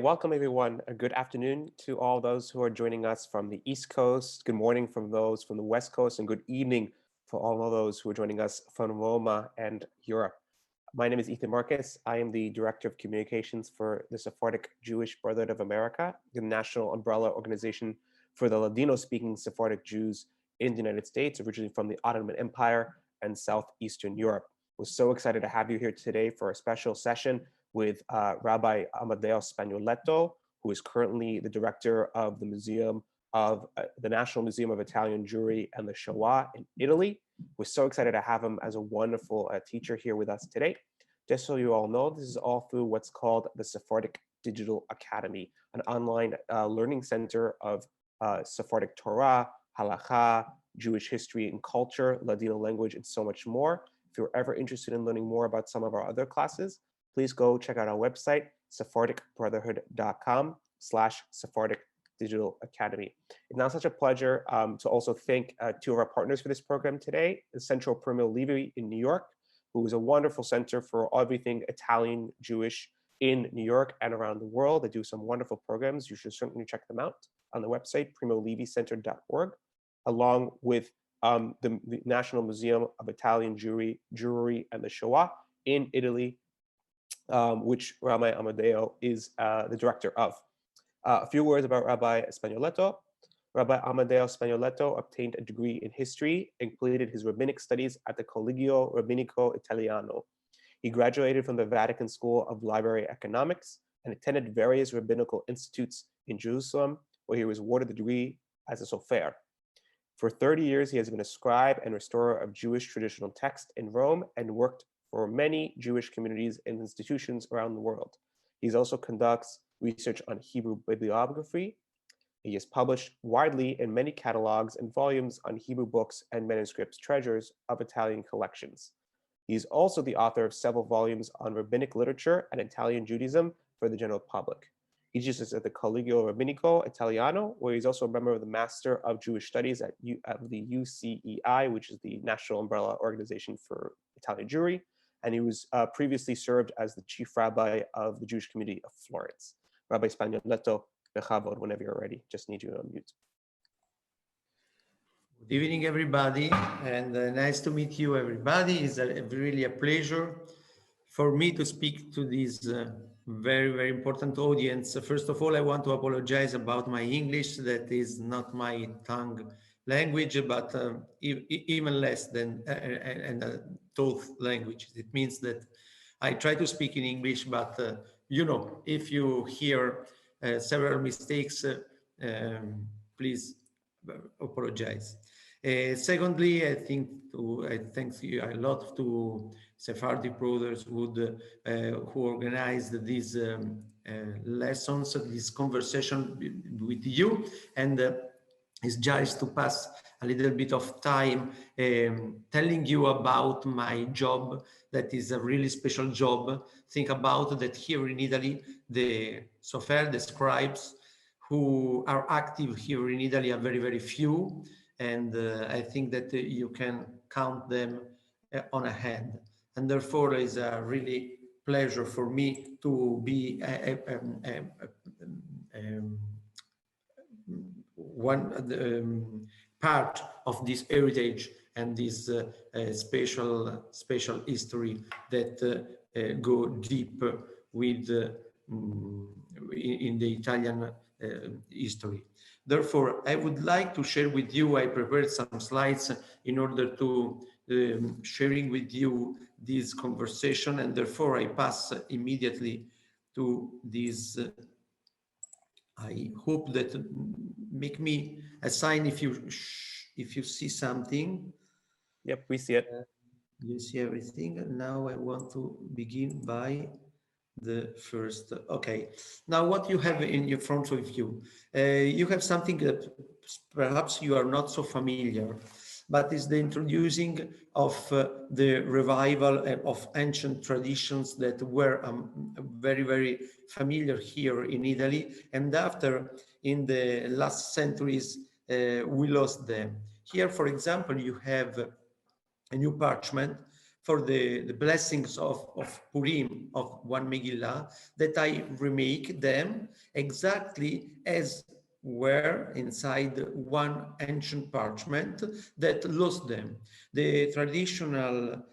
welcome everyone. A good afternoon to all those who are joining us from the East Coast. Good morning from those from the West Coast, and good evening for all of those who are joining us from Roma and Europe. My name is Ethan Marcus. I am the Director of Communications for the Sephardic Jewish Brotherhood of America, the national umbrella organization for the Ladino-speaking Sephardic Jews in the United States, originally from the Ottoman Empire and Southeastern Europe. We're so excited to have you here today for a special session with Rabbi Amedeo Spagnoletto, who is currently the director of the Museum of the National Museum of Italian Jewry and the Shoah in Italy. We're so excited to have him as a wonderful teacher here with us today. Just so you all know, this is all through what's called the Sephardic Digital Academy, an online learning center of Sephardic Torah, Halakha, Jewish history and culture, Ladino language, and so much more. If you're ever interested in learning more about some of our other classes, please go check out our website, sephardicbrotherhood.com/Sephardic Digital Academy. It's now such a pleasure to also thank two of our partners for this program today, the Centro Primo Levi in New York, who is a wonderful center for everything Italian Jewish in New York and around the world. They do some wonderful programs. You should certainly check them out on the website, primolevicenter.org, along with the National Museum of Italian Jewry and the Shoah in Italy, which Rabbi Amedeo is the director of. A few words about Rabbi Spagnoletto. Rabbi Amedeo Spagnoletto obtained a degree in history and completed his rabbinic studies at the Collegio Rabbinico Italiano. He graduated from the Vatican School of Library Economics and attended various rabbinical institutes in Jerusalem, where he was awarded the degree as a Sofer. For 30 years, he has been a scribe and restorer of Jewish traditional text in Rome and worked for many Jewish communities and institutions around the world. He also conducts research on Hebrew bibliography. He has published widely in many catalogs and volumes on Hebrew books and manuscripts, treasures of Italian collections. He is also the author of several volumes on rabbinic literature and Italian Judaism for the general public. He teaches at the Collegio Rabbinico Italiano, where he's also a member of the Master of Jewish Studies at the UCEI, which is the National Umbrella Organization for Italian Jewry. And he was previously served as the chief rabbi of the Jewish community of Florence. Rabbi Spagnoletto, bechavod, whenever you're ready. Just need you to unmute. Good evening, everybody, and nice to meet you, everybody. It's really a pleasure for me to speak to this very, very important audience. First of all, I want to apologize about my English. That is not my tongue language, but even less than a thought language. It means that I try to speak in English, but you know, if you hear several mistakes, please apologize. Secondly, I thank you a lot to Sephardic brothers who organized these lessons, this conversation with you, and it's just to pass a little bit of time telling you about my job. That is a really special job. Think about that here in Italy, the Sofer, the scribes who are active here in Italy are very, very few. And I think that you can count them on a hand. And therefore, it's a really pleasure for me to be one part of this heritage and this special history that go deep with in the Italian history. Therefore, I would like to share with you, I prepared some slides in order to sharing with you this conversation, and therefore I pass immediately to this. I hope that make me a sign if you see something. Yep, we see it. You see everything. Now I want to begin by the first. Okay. Now what you have in your front of you, you have something that perhaps you are not so familiar, but is the introducing of the revival of ancient traditions that were very, very familiar here in Italy. And after, in the last centuries, we lost them. Here, for example, you have a new parchment for the blessings of Purim, of one Megillah, that I remake them exactly as were inside one ancient parchment that lost them. The traditional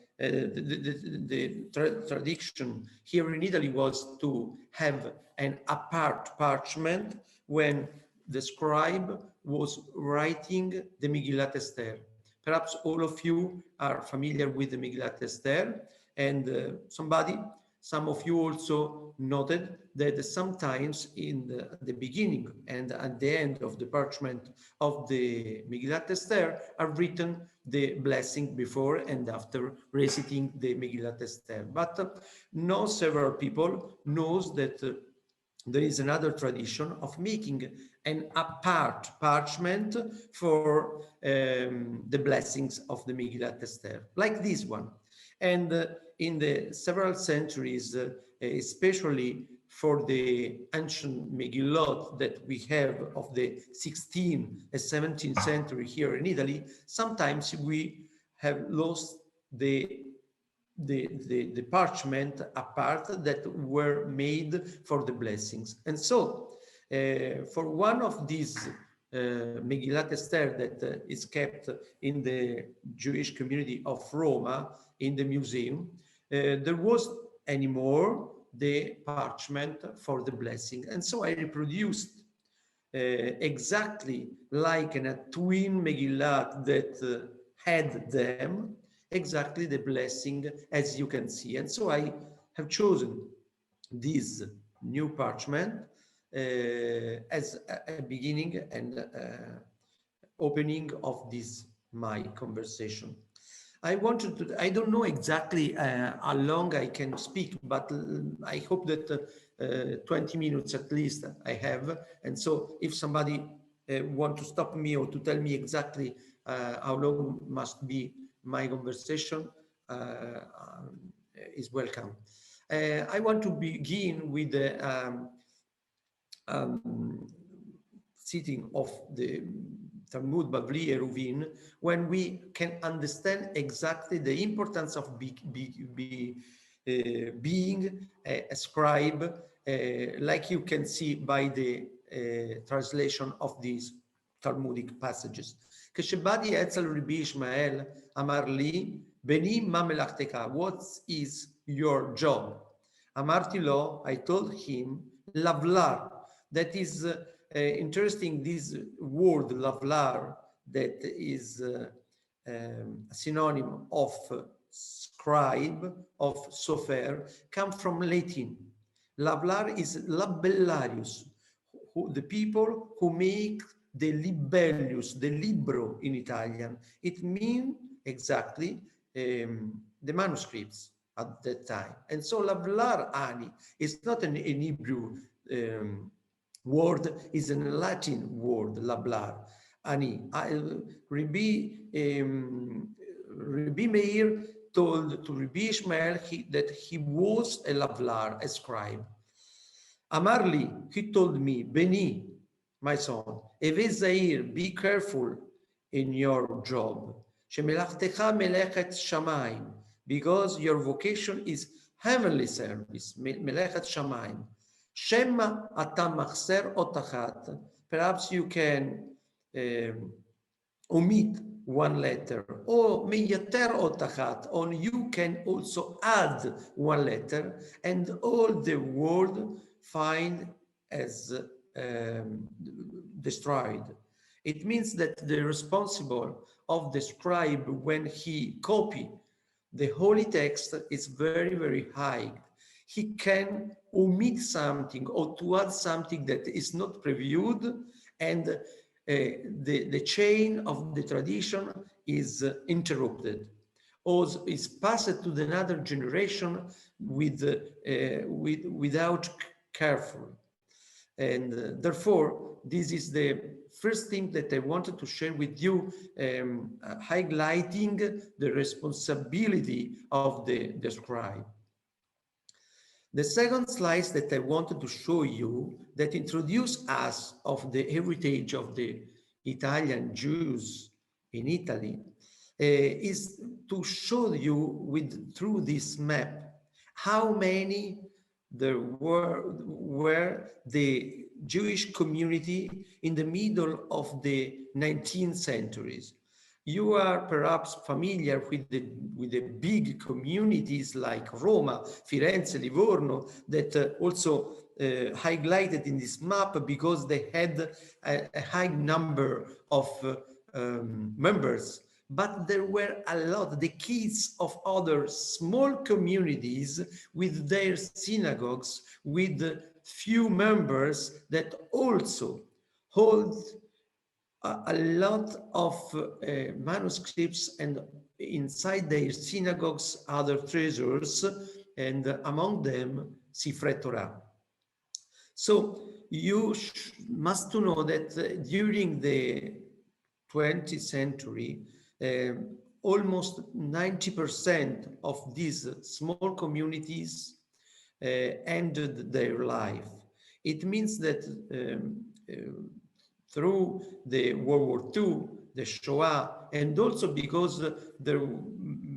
tradition here in Italy was to have an apart parchment when the scribe was writing the Megillat Esther. Perhaps all of you are familiar with the Megillat Esther, and some of you also noted that sometimes in the beginning and at the end of the parchment of the Megillat Esther are written the blessing before and after reciting the Megillat Esther. But no several people knows that there is another tradition of making an apart parchment for the blessings of the Megillat Esther, like this one. And in the several centuries, especially for the ancient Megillot that we have of the 16th and 17th century here in Italy, sometimes we have lost the parchment apart that were made for the blessings. And so for one of these Megillat Esther that is kept in the Jewish community of Roma in the museum, there was anymore the parchment for the blessing. And so I reproduced exactly like in a twin Megillat that had them, exactly the blessing as you can see. And so I have chosen this new parchment as a beginning and opening of this my conversation. I don't know exactly how long I can speak, but I hope that 20 minutes at least I have. And so if somebody want to stop me or to tell me exactly how long must be my conversation, is welcome. I want to begin with the sitting of the Talmud Bavli Eruvin, when we can understand exactly the importance of being a scribe, like you can see by the translation of these Talmudic passages. כשבאתי אצל רבי ישמעאל, אמר לי, בני מה מלאכתך? What is your job? אמרתי לו, I told him, לבלר. That is interesting, this word lavlar, that is a synonym of scribe, of sofer, come from Latin. Lavlar is labellarius, the people who make the libellus, the libro in Italian. It means exactly the manuscripts at that time. And so lavlar ani is not an Hebrew word, is a Latin word, lablar, ani. Rabbi Meir told to Rabbi Ishmael that he was a lablar, a scribe. Amarli, he told me, Beni, my son, Eve Zair, be careful in your job. Shemelachtecha melechet shamayim, because your vocation is heavenly service, melechet shamayim. Shema atam machser otachat. Perhaps you can omit one letter, or meyater otachat, or you can also add one letter, and all the word find as destroyed. It means that the responsible of the scribe, when he copy the holy text, is very, very high. He can omit something or to add something that is not previewed, and the chain of the tradition is interrupted, or is passed to another generation without careful. And therefore, this is the first thing that I wanted to share with you, highlighting the responsibility of the scribe. The second slide that I wanted to show you that introduce us of the heritage of the Italian Jews in Italy is to show you through this map how many there were the Jewish community in the middle of the 19th centuries. You are perhaps familiar with the big communities like Roma, Firenze, Livorno, that also highlighted in this map because they had a high number of members. But there were a lot, the kids of other small communities with their synagogues, with few members that also hold a lot of manuscripts, and inside their synagogues other treasures, and among them Sifrei Torah. So you must know that during the 20th century, almost 90% of these small communities ended their life. It means that through the World War II, the Shoah, and also because there were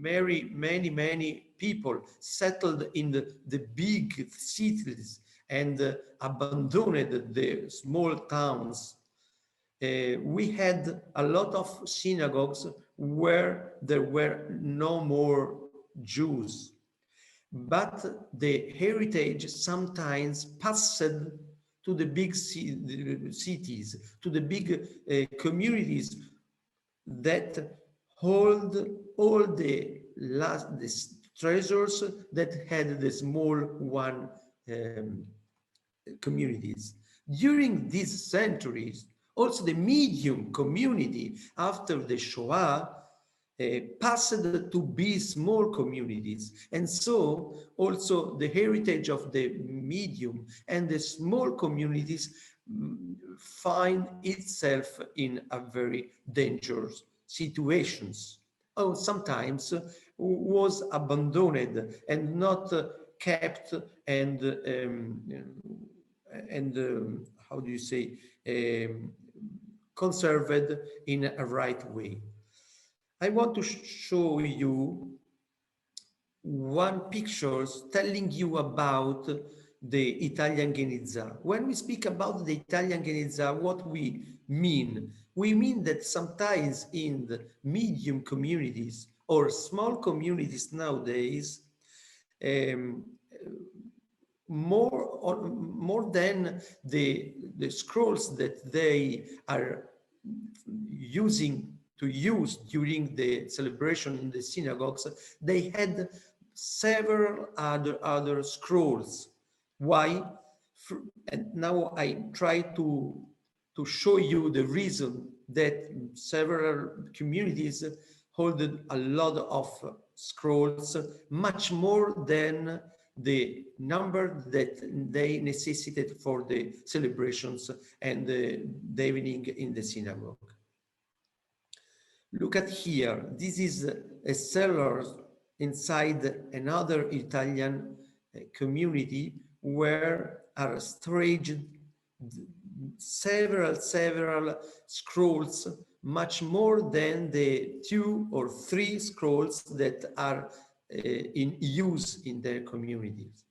many people settled in the big cities and abandoned the small towns. We had a lot of synagogues where there were no more Jews, but the heritage sometimes passed to the big cities, to the big communities that hold all the treasures that had the small one communities. During these centuries, also the medium community after the Shoah passed to be small communities. And so also the heritage of the medium and the small communities find itself in a very dangerous situations. Or sometimes was abandoned and not kept and how do you say, conserved in a right way. I want to show you one picture telling you about the Italian Geniza. When we speak about the Italian Geniza, what we mean? We mean that sometimes in the medium communities or small communities nowadays, more than the scrolls that they are using to use during the celebration in the synagogues, they had several other scrolls. Why? And now I try to show you the reason that several communities hold a lot of scrolls, much more than the number that they necessitated for the celebrations and the evening in the synagogue. Look at here, this is a cellar inside another Italian community where are stored several scrolls, much more than the 2 or 3 scrolls that are in use in their communities.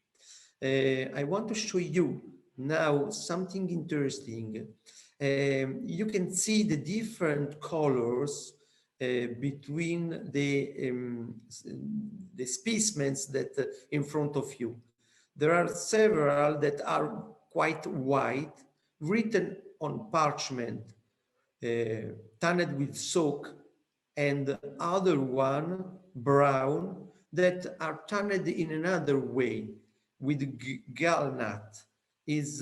I want to show you now something interesting. You can see the different colors between the specimens that in front of you. There are several that are quite white, written on parchment, tanned with soak, and other one brown that are tanned in another way with gallnut. Is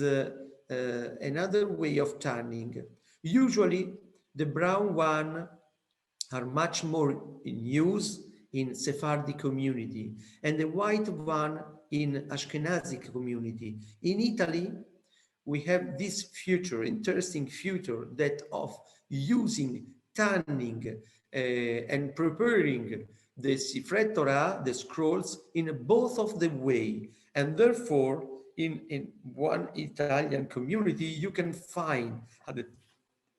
another way of tanning. Usually the brown one are much more in use in Sephardic community and the white one in Ashkenazi community. In Italy, we have this interesting future that of using tanning and preparing the Sifrei Torah, the scrolls, in both of the way. And therefore, in one Italian community, you can find at the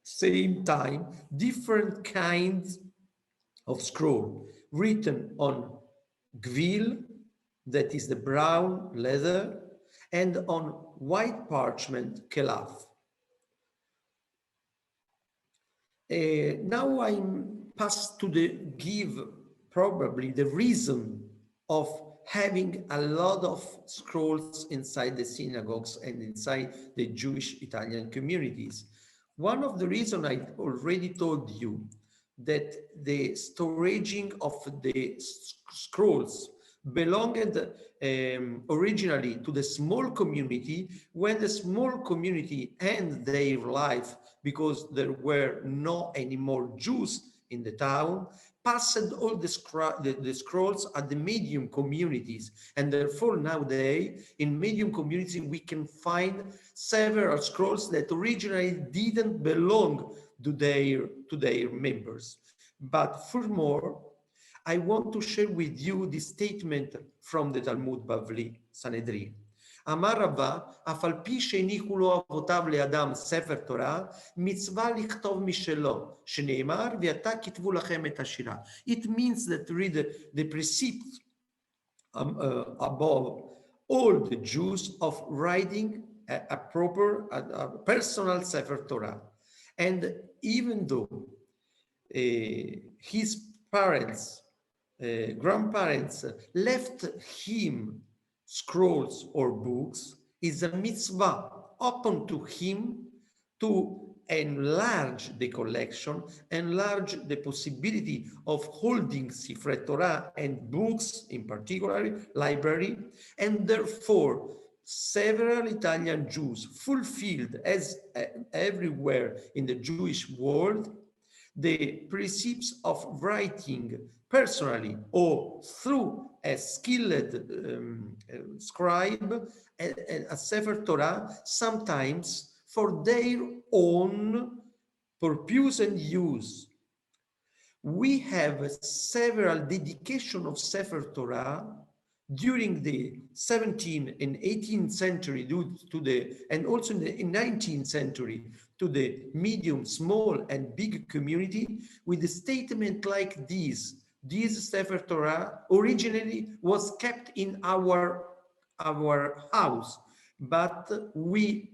same time different kinds of scroll written on gvil, that is the brown leather, and on white parchment, kelaf. Now I'm passed to give probably the reason of having a lot of scrolls inside the synagogues and inside the Jewish Italian communities. One of the reasons I already told you, that the storaging of the scrolls belonged originally to the small community. When the small community ended their life because there were no any more Jews in the town, passed all the scrolls at the medium communities, and therefore nowadays in medium communities we can find several scrolls that originally didn't belong to their members. But furthermore, I want to share with you the statement from the Talmud Bavli, Sanhedrin. Amar Rava, אף על פי שהניחו לו אבותיו לאדם ספר תורה, מצווה לכתוב משלו, שנאמר, ועתה כתבו לכם את השירה. It means that read the precept above all the Jews of writing a proper, a personal Sefer Torah. And even though his parents, grandparents left him scrolls or books, is a mitzvah open to him to enlarge the collection, enlarge the possibility of holding Sifrei Torah and books, in particular, library, and therefore several Italian Jews fulfilled, as everywhere in the Jewish world, the precepts of writing personally or through a skilled scribe, a Sefer Torah, sometimes for their own purpose and use. We have several dedication of Sefer Torah during the 17th and 18th century, due to the, and also in the 19th century, to the medium, small, and big community, with a statement like this. This Sefer Torah originally was kept in our house, but we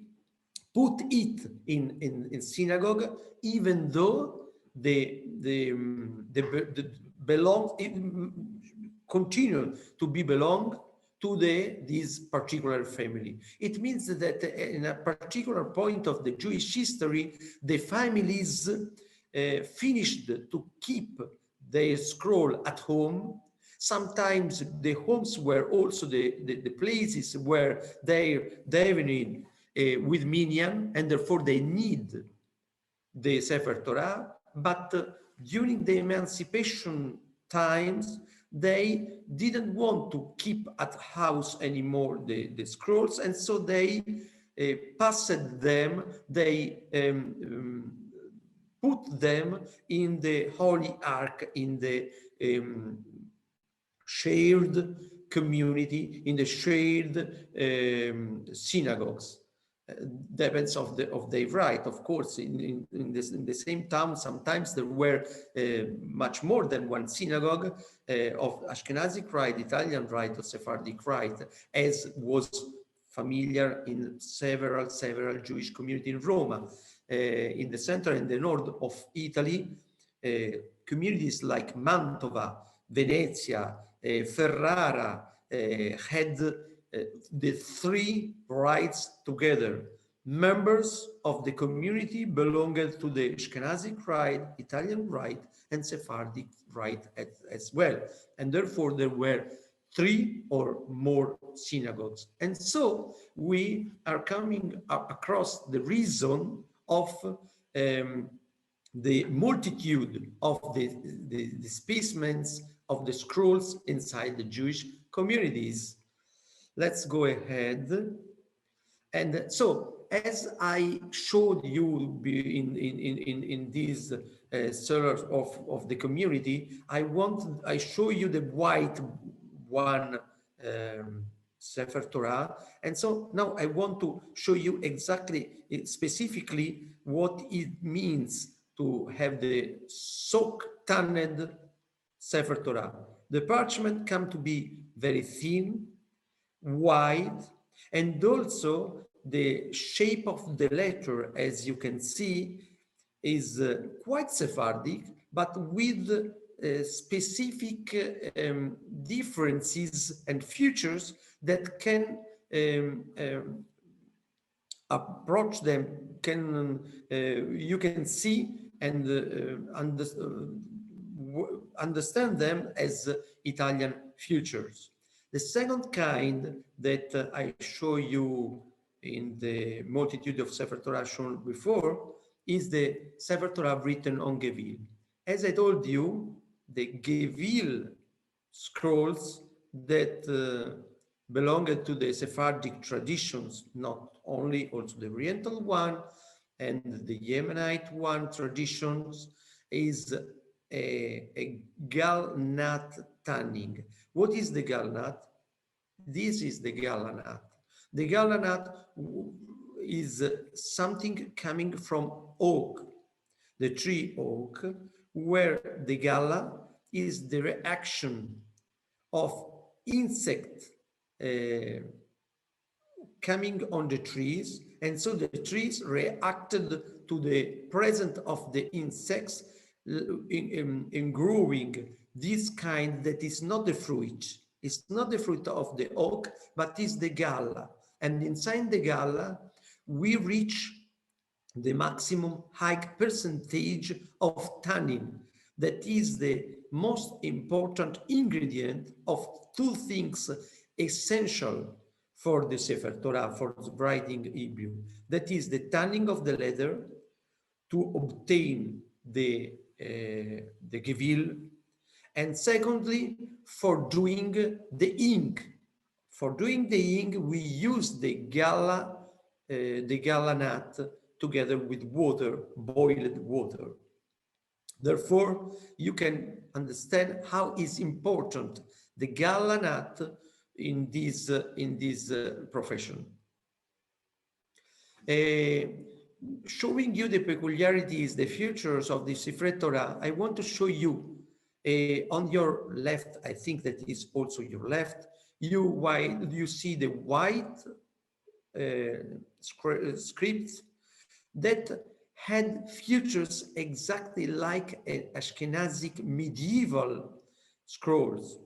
put it in synagogue, even though the continue to be belong to this particular family. It means that in a particular point of the Jewish history, the families finished to keep their scroll at home. Sometimes the homes were also the places where they're davening with minyan, and therefore they need the Sefer Torah. But during the emancipation times, they didn't want to keep at house anymore the scrolls, and so they passed them, they put them in the Holy Ark, in the shared community, in the shared synagogues. Depends of their right, of course. In the same town, sometimes there were much more than one synagogue of Ashkenazic rite, Italian rite, or Sephardic rite, as was familiar in several Jewish communities in Rome. In the center and the north of Italy, communities like Mantova, Venezia, Ferrara had the three rites together. Members of the community belonged to the Ashkenazic rite, Italian rite, and Sephardic rite as well. And therefore there were three or more synagogues. And so we are coming across the reason of the multitude of the specimens of the scrolls inside the Jewish communities. Let's go ahead. And so, as I showed you in these cellars of the community, I show you the white one Sefer Torah. And so now I want to show you exactly, specifically, what it means to have the soak tanned Sefer Torah. The parchment come to be very thin, wide, and also the shape of the letter, as you can see, is quite Sephardic, but with specific differences and features that can approach them, you can see and understand them as Italian features. The second kind that I show you in the multitude of Sefer Torah shown before is the Sefer Torah written on Gevil. As I told you, the Gevil scrolls that belonged to the Sephardic traditions, not only also the Oriental one and the Yemenite one traditions, is a galnat tanning. What is the galnat? This is the galanat. The galanat is something coming from oak, the tree oak, where the gala is the reaction of insect coming on the trees, and so the trees reacted to the presence of the insects in growing this kind that is not the fruit. It's not the fruit of the oak, but is the gala. And inside the gala, we reach the maximum high percentage of tannin. That is the most important ingredient of two things essential for the Sefer Torah, for writing Hebrew. That is the tanning of the leather to obtain the gevil, and secondly, for doing the ink. For doing the ink, we use the galanat together with water, boiled water. Therefore, you can understand how is important the galanat in this profession. Showing you the peculiarities, the features of the Sifrei Torah, I want to show you on your left, I think that is also your left, you see the white scripts that had features exactly like Ashkenazic medieval scrolls.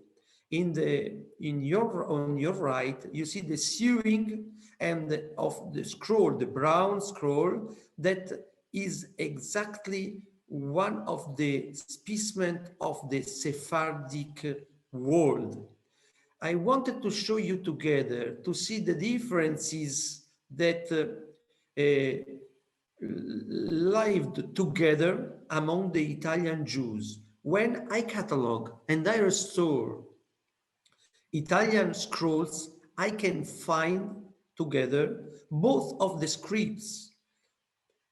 On your right, you see the sewing and of the scroll, the brown scroll, that is exactly one of the specimens of the Sephardic world. I wanted to show you together to see the differences that lived together among the Italian Jews. When I catalog and I restore Italian scrolls, I can find together both of the scripts,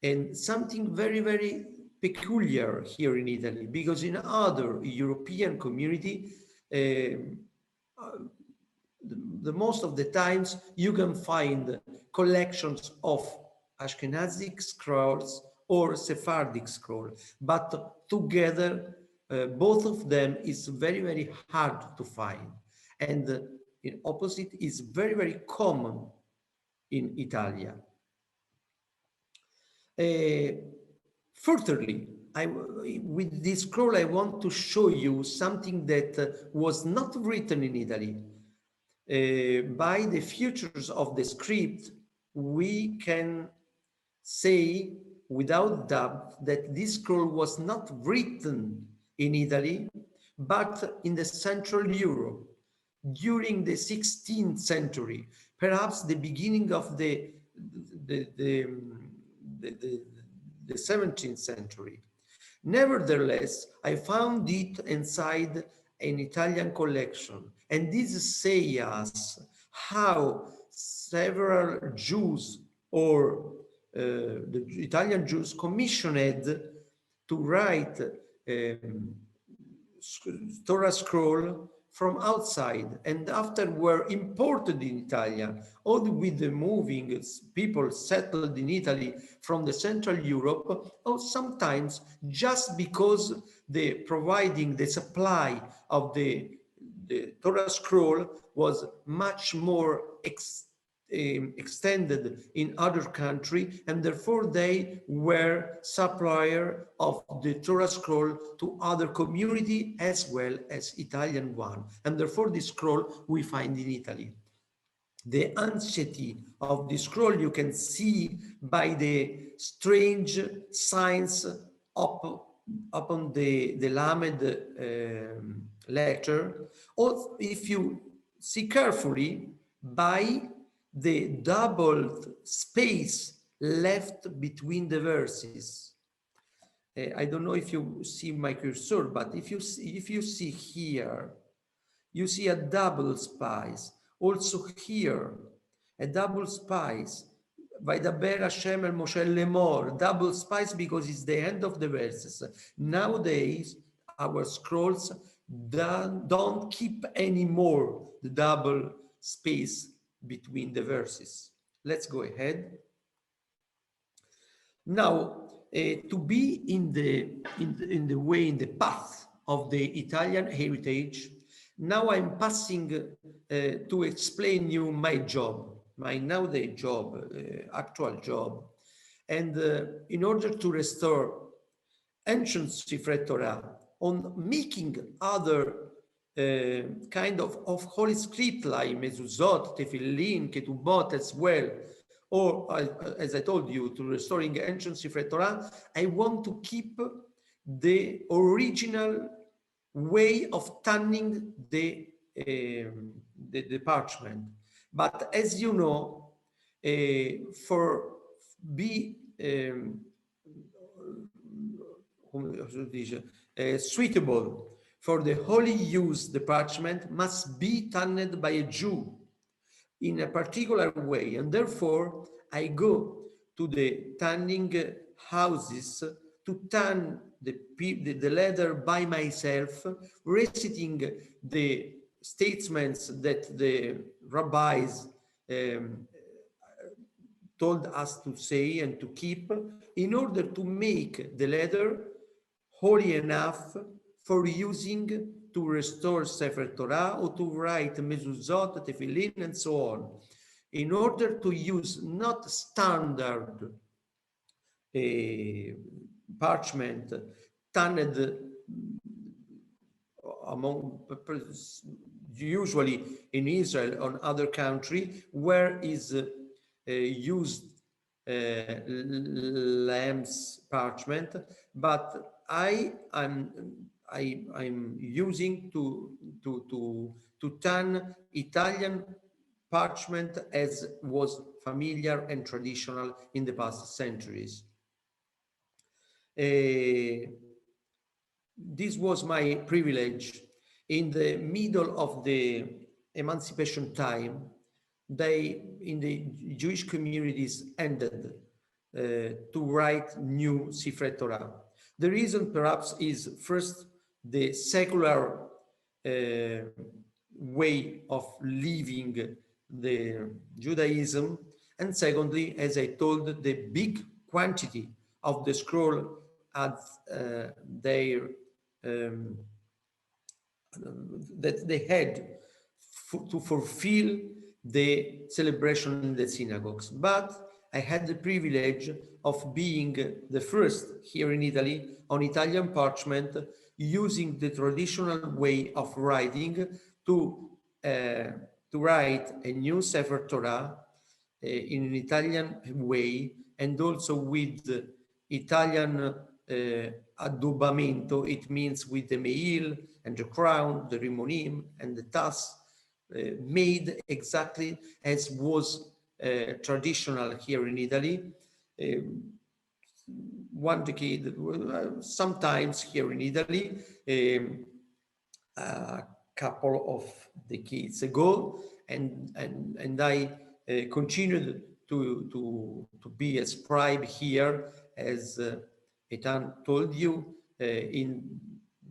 and something very, very peculiar here in Italy, because in other European community, the most of the times you can find collections of Ashkenazic scrolls or Sephardic scrolls, but together both of them is very, very hard to find. And in opposite is very, very common in Italia. Furtherly, with this scroll, I want to show you something that was not written in Italy. By the features of the script, we can say without doubt that this scroll was not written in Italy, but in the Central Europe during the 16th century, perhaps the beginning of the 17th century. Nevertheless, I found it inside an Italian collection, and this says us how several Jews or the Italian Jews commissioned to write Torah scroll from outside and after were imported in Italy, or with the moving people settled in Italy from the Central Europe, or sometimes just because the providing the supply of the Torah scroll was much more extended in other country, and therefore they were supplier of the Torah scroll to other community as well as Italian one, and therefore this scroll we find in Italy. The anxiety of the scroll you can see by the strange signs upon the Lamed letter, or if you see carefully by the doubled space left between the verses. I don't know if you see my cursor, but if you see here, you see a double space. Also here, a double space. Vaidaber Hashem el Moshe lemor, double space because it's the end of the verses. Nowadays, our scrolls don't keep anymore the double space between the verses. Let's go ahead. Now, to be in the path of the Italian heritage, now I'm passing to explain you my job, my nowadays job, actual job. And in order to restore ancient Sifrei Torah, on making other kind of holy script like mezuzot, tefillin, ketubot as well, or as I told you, to restoring ancient Sifrei Torah, I want to keep the original way of tanning the parchment. But as you know, for be suitable for the holy use, the parchment must be tanned by a Jew in a particular way, and therefore I go to the tanning houses to tan the leather by myself, reciting the statements that the rabbis told us to say and to keep, in order to make the leather holy enough for using to restore Sefer Torah or to write mezuzot, tefillin, and so on, in order to use not standard parchment tanned among usually in Israel or other country where is used lamb's parchment, but I'm using to tan Italian parchment as was familiar and traditional in the past centuries. This was my privilege. In the middle of the emancipation time, in the Jewish communities ended to write new Sifrei Torah. The reason perhaps is first the secular way of living the Judaism, and secondly, as I told, the big quantity of the scroll at that they had to fulfill the celebration in the synagogues. But I had the privilege of being the first here in Italy on Italian parchment, using the traditional way of writing to write a new Sefer Torah in an Italian way, and also with Italian addobbamento. It means with the me'il and the crown, the rimonim and the tas, made exactly as was traditional here in Italy. One decade, sometimes here in Italy, a couple of decades ago, and I continued to be a scribe here, as Etan told you, in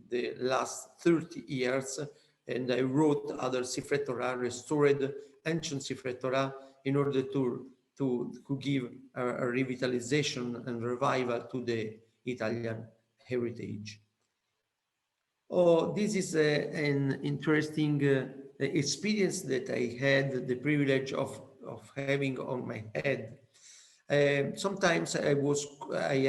the last 30 years, and I wrote other Sifrei Torah, restored ancient Sifrei Torah, in order to give a revitalization and revival to the Italian heritage. Oh, this is an interesting experience that I had the privilege of having on my head. Sometimes I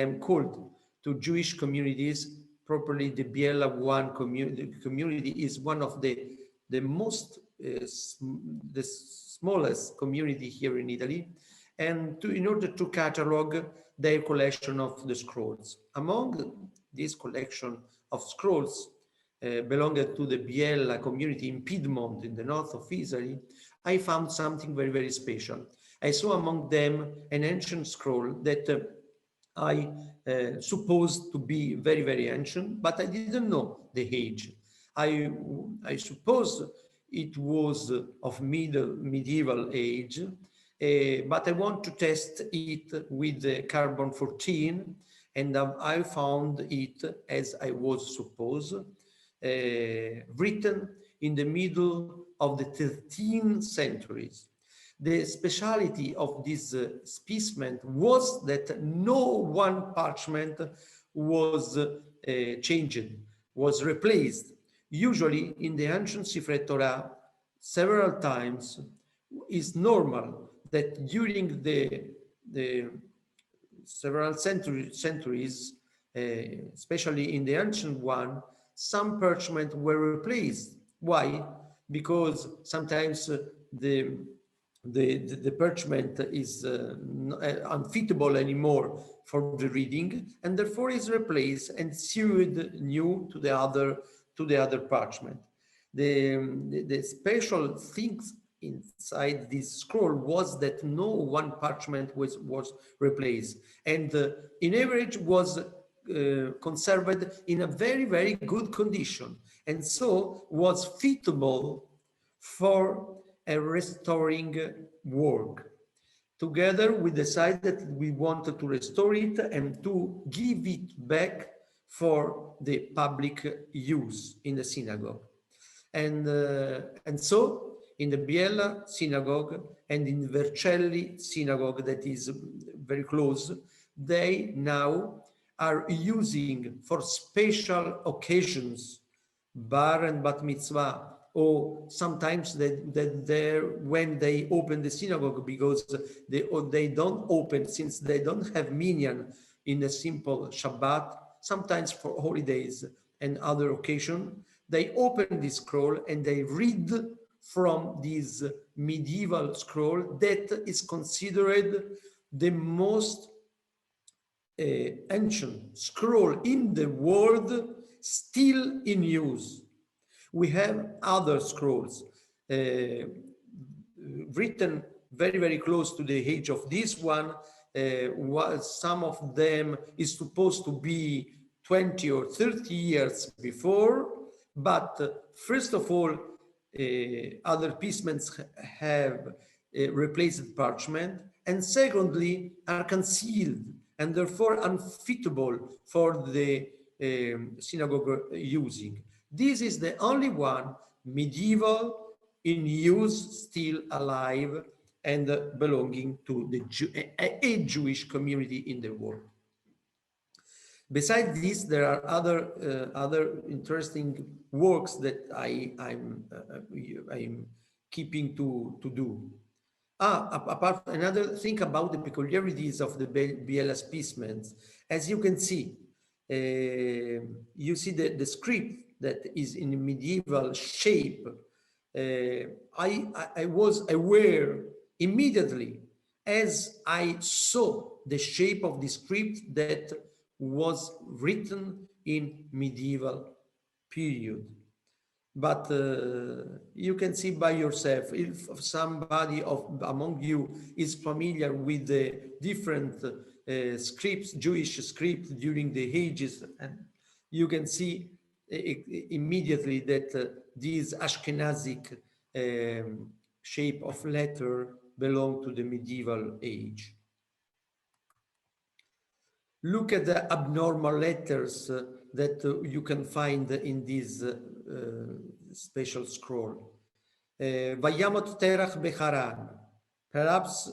am called to Jewish communities. Properly, the Biella One community is one of the most the smallest community here in Italy, and in order to catalog their collection of the scrolls. Among this collection of scrolls belonging to the Biella community in Piedmont, in the north of Italy, I found something very, very special. I saw among them an ancient scroll that I supposed to be very, very ancient, but I didn't know the age. I suppose it was of medieval age, but I want to test it with the carbon 14, and I found it, as I was supposed, written in the middle of the 13th centuries. The speciality of this specimen was that no one parchment was changed, was replaced. Usually in the ancient Sifrei Torah, several times is normal that during the several centuries, especially in the ancient one, some parchment were replaced. Why? Because sometimes the parchment is unfitable anymore for the reading, and therefore is replaced and sewed new to the other parchment. The special things inside this scroll was that no one parchment was replaced, and in average was conserved in a very, very good condition, and so was fitable for a restoring work. Together, we decided that we wanted to restore it and to give it back for the public use in the synagogue. And so, in the Biella synagogue and in Vercelli synagogue, that is very close, they now are using for special occasions, bar and bat mitzvah, or sometimes when they open the synagogue, because they don't open, since they don't have minyan in a simple Shabbat, sometimes for holidays and other occasion, they open this scroll and they read from this medieval scroll that is considered the most ancient scroll in the world still in use. We have other scrolls written very, very close to the age of this one. Some of them is supposed to be 20 or 30 years before, but first of all, other pieces have replaced parchment, and secondly, are concealed and therefore unfitable for the synagogue using. This is the only one medieval in use, still alive, and belonging to a Jewish community in the world. Besides this, there are other interesting works that I'm keeping to do. Apart another thing about the peculiarities of the Biella specimens, as you can see, you see the script that is in medieval shape. I was aware immediately as I saw the shape of the script that was written in medieval period. But you can see by yourself, if somebody among you is familiar with the different scripts, Jewish scripts during the ages, and you can see immediately that this Ashkenazic shape of letter belong to the medieval age. Look at the abnormal letters that you can find in this special scroll. Vayamot terach becharan. Perhaps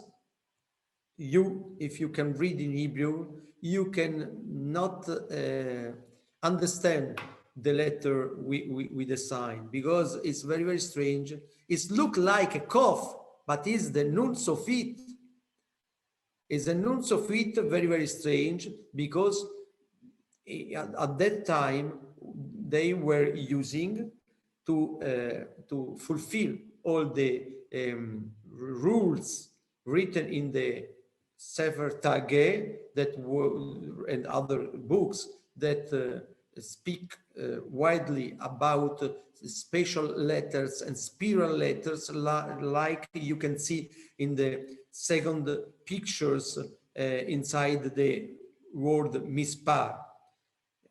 you, if you can read in Hebrew, you can not understand the letter with the sign, because it's very, very strange. It looks like a cough, but it's the Nun Sofit. It's a Nun Sofit, very, very strange, because at that time they were using to fulfill all the rules written in the Sefer that were, and other books that speak widely about special letters and spiral letters, like you can see in the second pictures inside the word mispar.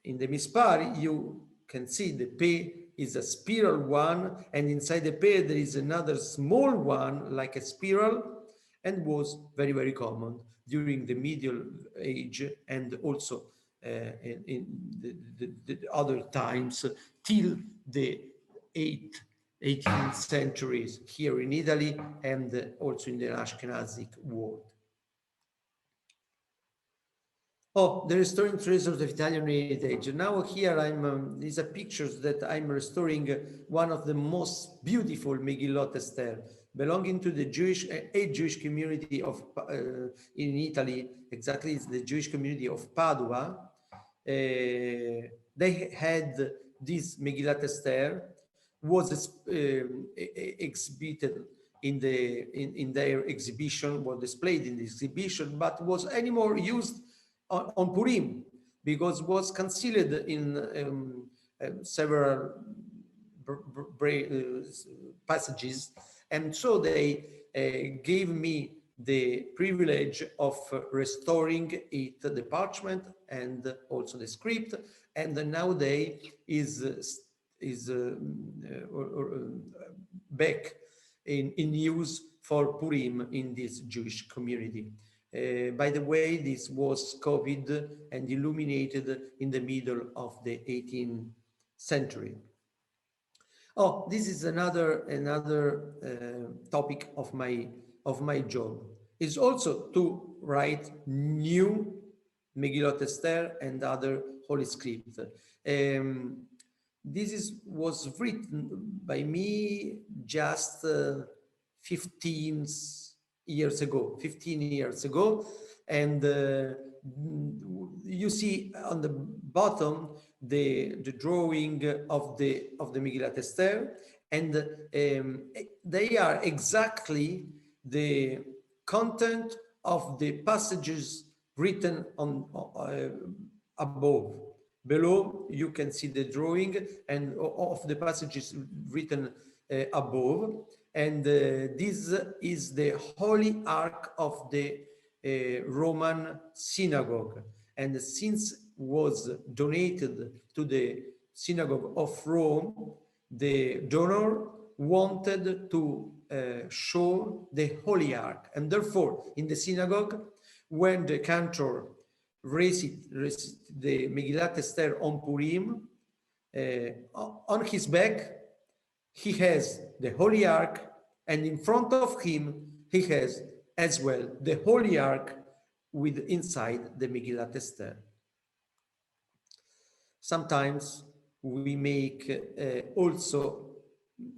In the mispar, you can see the P is a spiral one, and inside the P there is another small one, like a spiral, and was very, very common during the Middle Age, and also in the other times till the 18th centuries here in Italy, and also in the Ashkenazic world. Oh, the restoring treasures of Italian heritage. Now here these are pictures that I'm restoring one of the most beautiful Megillot Esther, belonging to the Jewish community of in Italy. Exactly, it's the Jewish community of Padua. They had this Megillat Esther, was exhibited in their exhibition, was displayed in the exhibition, but was anymore used on Purim, because was concealed in several passages, and so they gave me the privilege of restoring it, the parchment and also the script, and nowadays is back in use for Purim in this Jewish community. By the way, this was copied and illuminated in the middle of the 18th century. Oh, this is another topic of my job. Is also to write new Megillot Esther and other holy scripts. This was written by me just 15 years ago, and you see on the bottom the drawing of the Megillat Esther, and they are exactly the content of the passages written on above. Below you can see the drawing and of the passages written above. And this is the Holy Ark of the Roman synagogue. And since was donated to the synagogue of Rome, the donor wanted to show the Holy Ark. And therefore, in the synagogue, when the cantor raised the Megillat Esther on Purim, on his back, he has the Holy Ark, and in front of him, he has as well the Holy Ark with inside the Megillat Esther. Sometimes we make also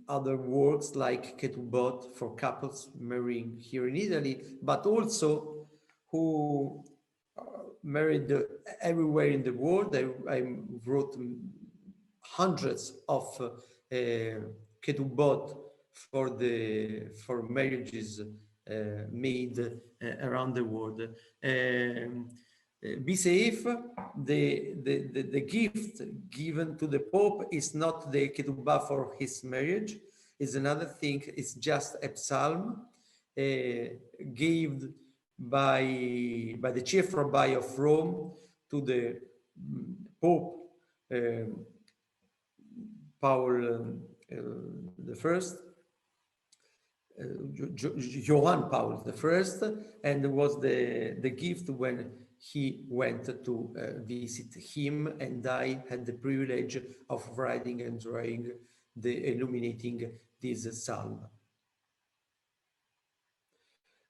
other works like ketubot for couples marrying here in Italy, but also who married everywhere in the world. I wrote hundreds of ketubot for marriages made around the world. Be safe. The gift given to the Pope is not the ketubah for his marriage. Is another thing. It's just a psalm given by the chief rabbi of Rome to the Pope Paul the First, Johann Paul the First, and it was the gift when he went to visit him, and I had the privilege of writing and drawing the illuminating this salve.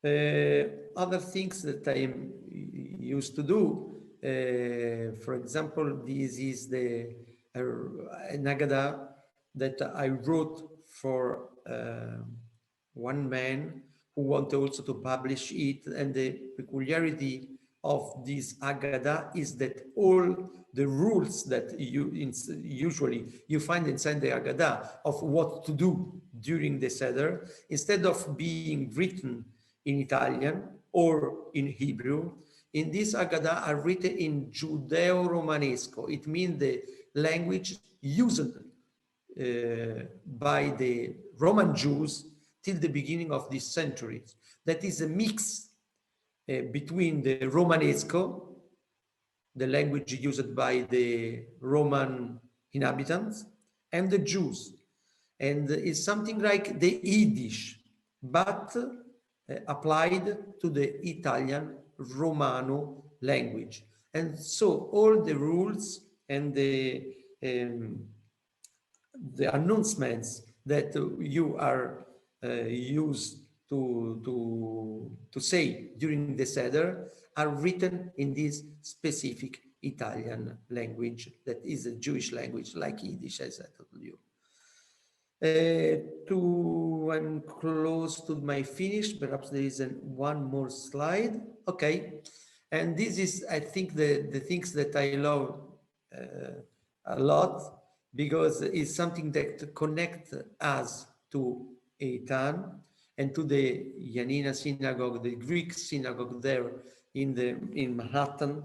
Other things that I am used to do, for example, this is an Agada that I wrote for one man who wanted also to publish it, and the peculiarity of this Agada is that all the rules that usually you find inside the Agada of what to do during the Seder, instead of being written in Italian or in Hebrew, in this Agada are written in Judeo-Romanesco. It means the language used by the Roman Jews till the beginning of this century. That is a mix between the Romanesco, the language used by the Roman inhabitants, and the Jews. And it's something like the Yiddish, but applied to the Italian Romano language. And so all the rules and the announcements that you are used to say during the Seder are written in this specific Italian language that is a Jewish language, like Yiddish, as I told you. I'm close to my finish. Perhaps there is one more slide. Okay, and this is, I think, the things that I love a lot, because it's something that connects us to Eitan and to the Yanina synagogue, the Greek synagogue there in Manhattan.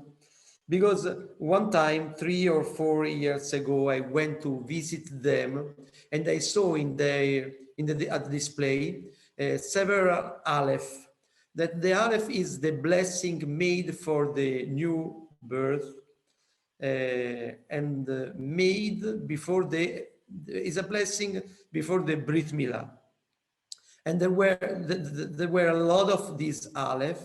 Because one time, 3 or 4 years ago, I went to visit them, and I saw at the display several aleph. That the aleph is the blessing made for the new birth, and made before is a blessing before the Brit Milah. And there were a lot of these aleph.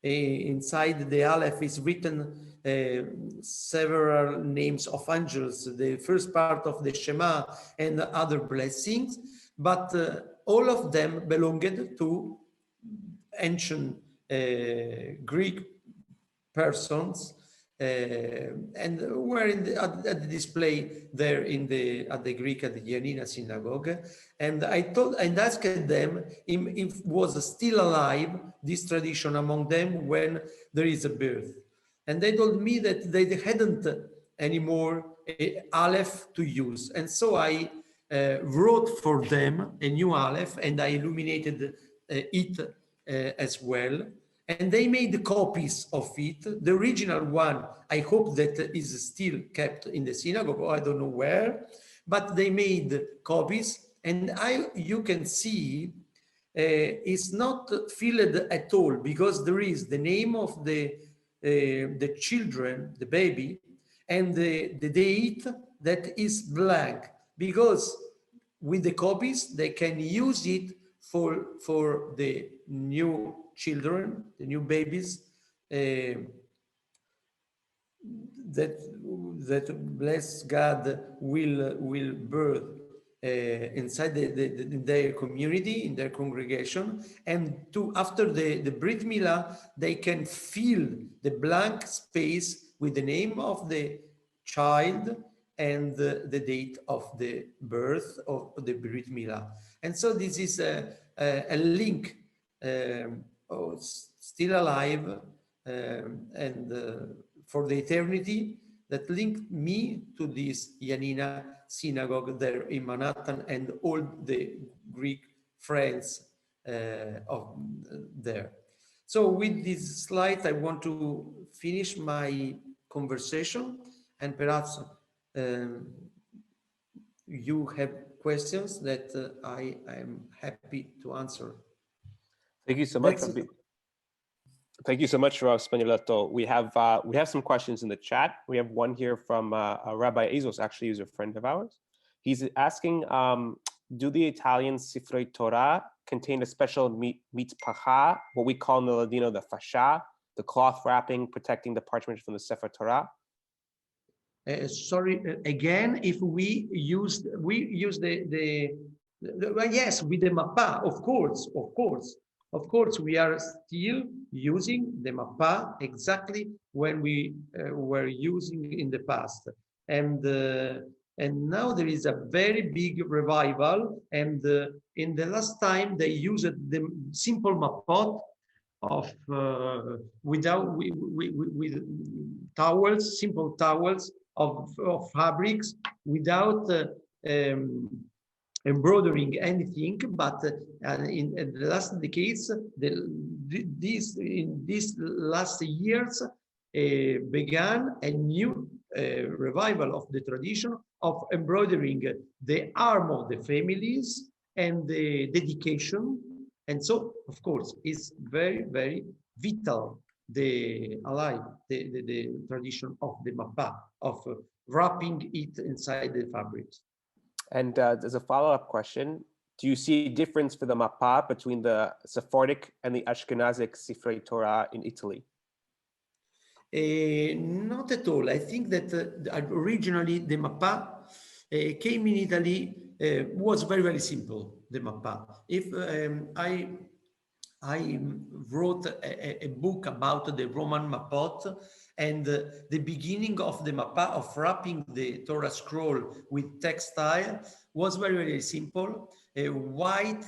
Inside the aleph is written several names of angels, the first part of the Shema and other blessings, but all of them belonged to ancient Greek persons, and were at the display there at the Yanina synagogue. And I asked them if was still alive this tradition among them when there is a birth. And they told me that they hadn't anymore aleph to use. And so I wrote for them a new aleph, and I illuminated it as well. And they made copies of it. The original one, I hope that is still kept in the synagogue, or I don't know where, but they made copies. And you can see it's not filled at all, because there is the name of the children, the baby, and the date that is blank, because with the copies, they can use it for the new children, the new babies, that bless God will birth inside their community, in their congregation, and after the Brit Milah, they can fill the blank space with the name of the child and the date of the birth of the Brit Milah. And so this is a link, still alive, and for the eternity, that linked me to this Yanina synagogue there in Manhattan and all the Greek friends of there. So with this slide, I want to finish my conversation, and perhaps you have questions that I am happy to answer. Thank you so much. Thank you so much, Rabbi Spagnoletto. We have some questions in the chat. We have one here from Rabbi Azos, actually, who's a friend of ours. He's asking, do the Italian Sifrei Torah contain a special mitpacha, what we call in the Ladino the fascia, the cloth wrapping protecting the parchment from the Sefer Torah? again, if we use well, yes, with the mappa, of course, we are still using the mappa exactly when we were using in the past, and now there is a very big revival, and in the last time they used the simple mappot of with towels, simple towels of fabrics without embroidering anything, but in the last decades, in these last years, began a new revival of the tradition of embroidering the arm of the families and the dedication. And so, of course, it's very, very vital, the tradition of the mappa, of wrapping it inside the fabric. And as a follow-up question, do you see a difference for the mappa between the Sephardic and the Ashkenazic Sifrei Torah in Italy? Not at all. I think that originally the mappa came in Italy, was very, very simple, the mappa. If I wrote a book about the Roman mappot, and the beginning of the mappa, of wrapping the Torah scroll with textile, was very, very simple. A white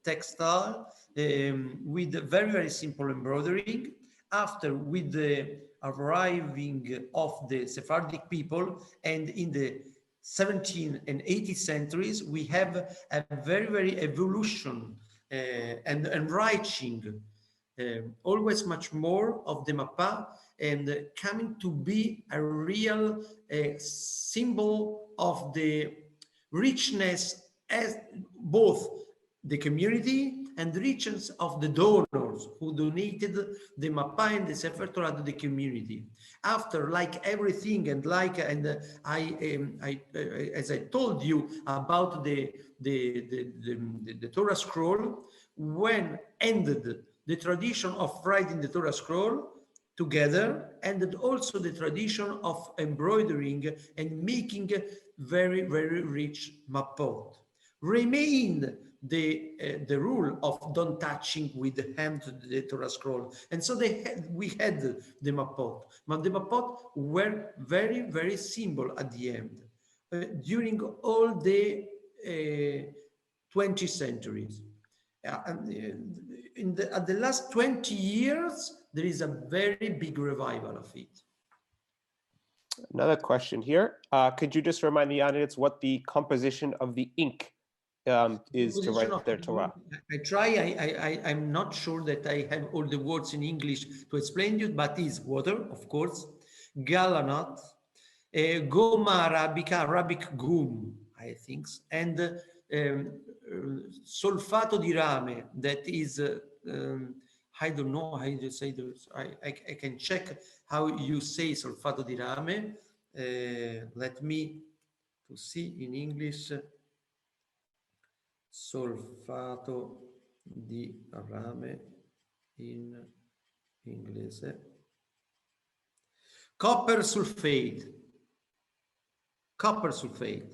textile with very, very simple embroidering. After, with the arriving of the Sephardic people, and in the 17th and 18th centuries, we have a very, very evolution and enriching always much more of the mappa, and coming to be a real symbol of the richness, as both the community and the richness of the donors who donated the mappa and the Sefer Torah to the community. After, like everything, and like, and I as I told you about the Torah scroll, when ended the tradition of writing the Torah scroll together, ended also the tradition of embroidering and making very, very rich mappot. Remained the rule of don't touching with the hand the Torah scroll, and so we had the mappot, but the mappot were very, very simple at the end. During all the 20th centuries. At the last 20 years, there is a very big revival of it. Another question here. Could you just remind the audience what the composition of the ink is to write their Torah? I try. I'm not sure that I have all the words in English to explain you, but it's water, of course, galanot, goma arabica, Arabic gum, I think, and sulfato di rame, that is, I don't know how you say this. I can check how you say sulfato di rame. Let me to see in English. Sulfato di rame in inglese. Copper sulfate. Copper sulfate.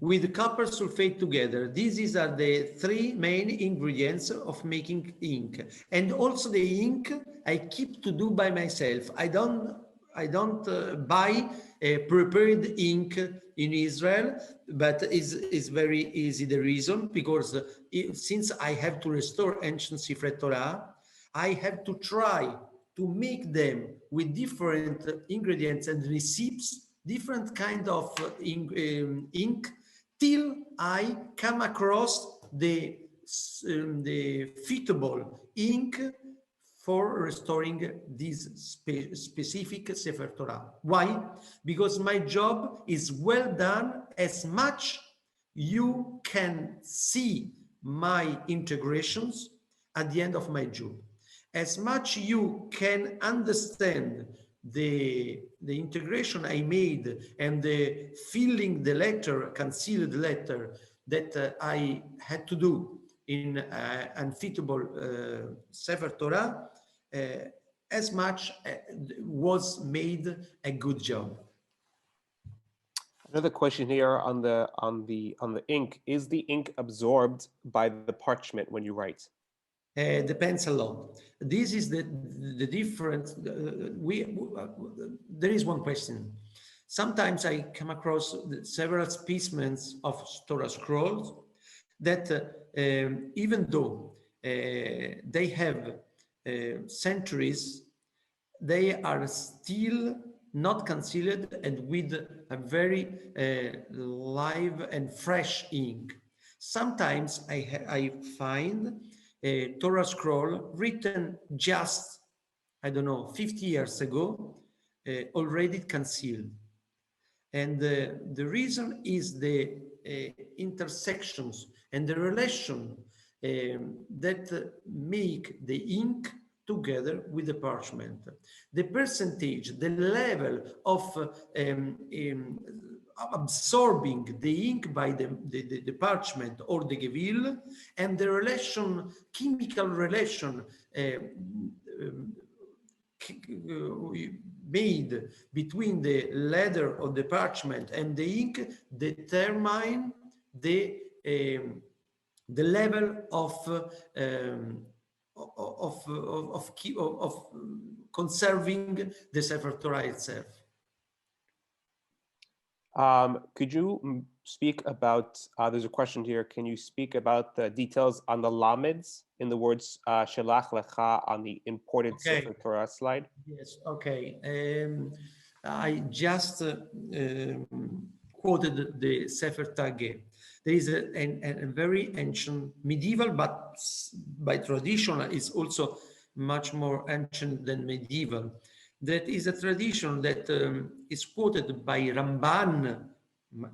With copper sulfate together, these are the three main ingredients of making ink. And also the ink I keep to do by myself. I don't buy a prepared ink in Israel, but is very easy. The reason, because since I have to restore ancient Sifrei Torah, I have to try to make them with different ingredients and recipes, different kind of ink, till I come across the fitable ink for restoring this specific Sefer Torah. Why? Because my job is well done as much you can see my integrations at the end of my job. As much you can understand the integration I made and the filling the letter, concealed letter that I had to do in unfitable Sefer Torah, as much was made a good job. Another question here on the ink. Is the ink absorbed by the parchment when you write? Depends a lot. This is the difference. There is one question. Sometimes I come across several specimens of Torah scrolls that even though they have centuries, they are still not concealed and with a very live and fresh ink. Sometimes I find a Torah scroll written just, I don't know, 50 years ago, already concealed. And the reason is the intersections and the relation that make the ink together with the parchment. The percentage, the level of absorbing the ink by the parchment or the gevil, and the relation, chemical relation made between the leather of the parchment and the ink determine the level of conserving the Sefer Torah itself. Could you speak about, there's a question here, can you speak about the details on the lameds in the words Shelach Lecha on the imported Sefer Torah slide? Yes, okay. I just quoted the Sefer Tage. There is a very ancient, medieval, but by tradition is also much more ancient than medieval. That is a tradition that is quoted by Ramban,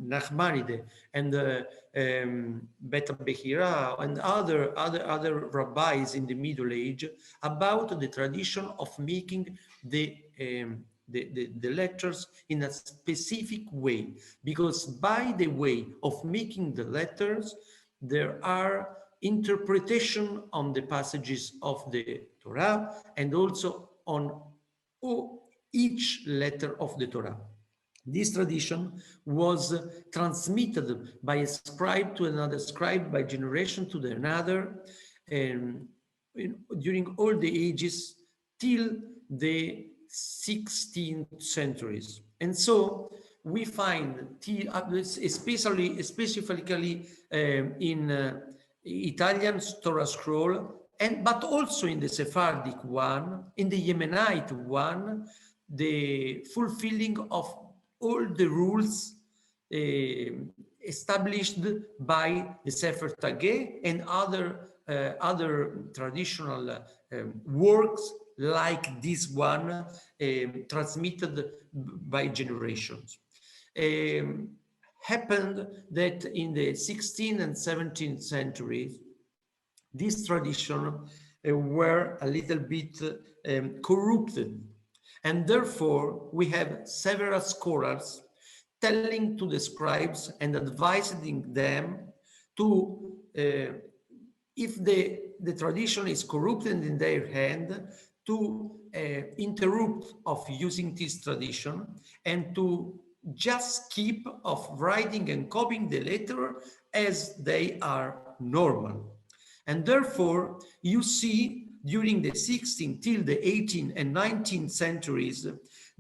Nachmanide, and Beta Bechira, and other rabbis in the Middle Age about the tradition of making the letters in a specific way, because by the way of making the letters, there are interpretation on the passages of the Torah and also on each letter of the Torah. This tradition was transmitted by a scribe to another scribe, by generation to another, during all the ages till the 16th centuries. And so we find, specifically in Italian Torah scroll, but also in the Sephardic one, in the Yemenite one, the fulfilling of all the rules established by the Sefer Tage and other traditional works like this one, transmitted by generations. Happened that in the 16th and 17th centuries, this tradition were a little bit corrupted. And therefore, we have several scholars telling to the scribes and advising them to, if the tradition is corrupted in their hand, to interrupt of using this tradition and to just keep of writing and copying the letter as they are normal. And therefore, you see during the 16th till the 18th and 19th centuries,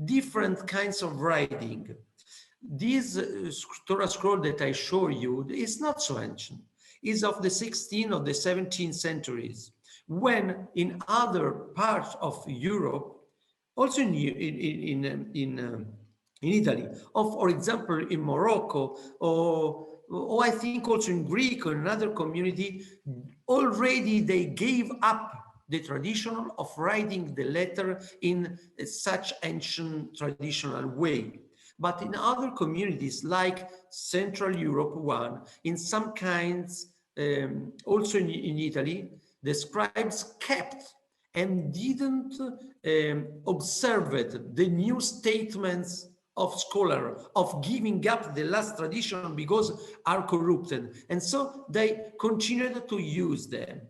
different kinds of writing. This Torah scroll that I show you is not so ancient. It's of the 16th or the 17th centuries, when in other parts of Europe, also in Italy, or for example in Morocco, or I think also in Greek or another community, already they gave up the tradition of writing the letter in such ancient traditional way. But in other communities like Central Europe one, in some kinds, also in Italy, the scribes kept and didn't observe the new statements of scholar of giving up the last tradition because are corrupted. And so they continued to use them.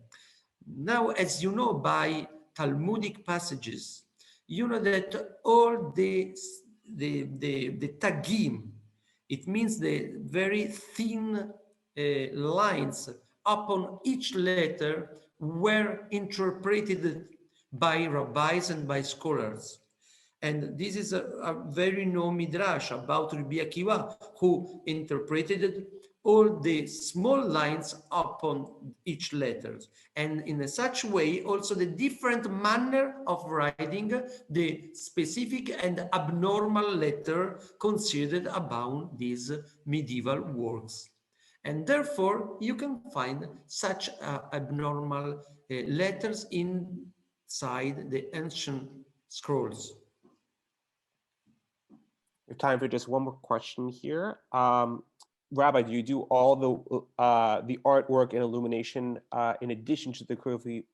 Now, as you know, by Talmudic passages, you know that all the tagim It means the very thin lines upon each letter were interpreted by rabbis and by scholars. And this is a very known midrash about Rabbi Akiva, who interpreted all the small lines upon each letter. And in such way, also the different manner of writing the specific and abnormal letter considered about these medieval works. And therefore, you can find such abnormal letters inside the ancient scrolls. We have time for just one more question here. Rabbi, do you do all the artwork and illumination in addition to the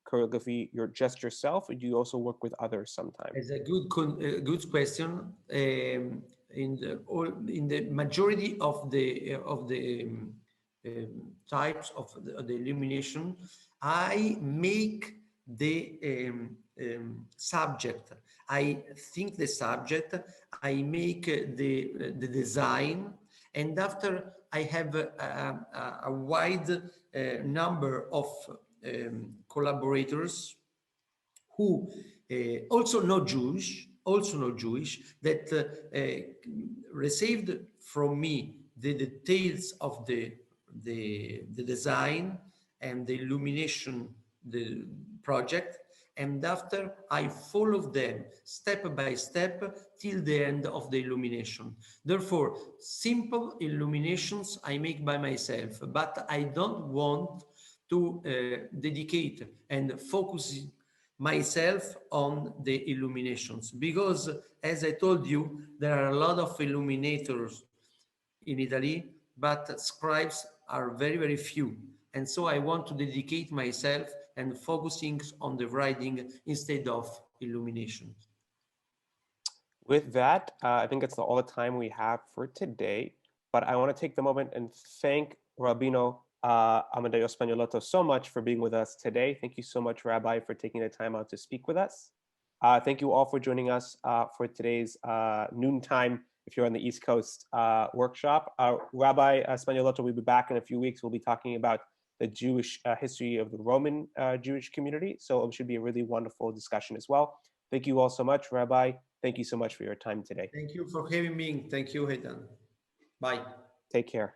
calligraphy just yourself, or do you also work with others sometimes? It's a good question. In the majority of the types of the illumination, I make the subject. I think the subject. I make the design, and after I have a wide number of collaborators who also not Jewish, that received from me the details of the design and the illumination, the project, and after I follow them step by step till the end of the illumination. Therefore, simple illuminations I make by myself, but I don't want to dedicate and focus myself on the illuminations, because as I told you, there are a lot of illuminators in Italy, but scribes are very, very few. And so I want to dedicate myself and focusing on the writing instead of illumination. With that, I think that's all the time we have for today. But I want to take the moment and thank Rabbino Amedeo Spagnoletto so much for being with us today. Thank you so much, Rabbi, for taking the time out to speak with us. Thank you all for joining us for today's noontime, if you're on the East Coast, workshop. Rabbi Spagnoletto will be back in a few weeks. We'll be talking about the Jewish history of the Roman Jewish community. So it should be a really wonderful discussion as well. Thank you all so much, Rabbi. Thank you so much for your time today. Thank you for having me. Thank you, Hayden. Bye. Take care.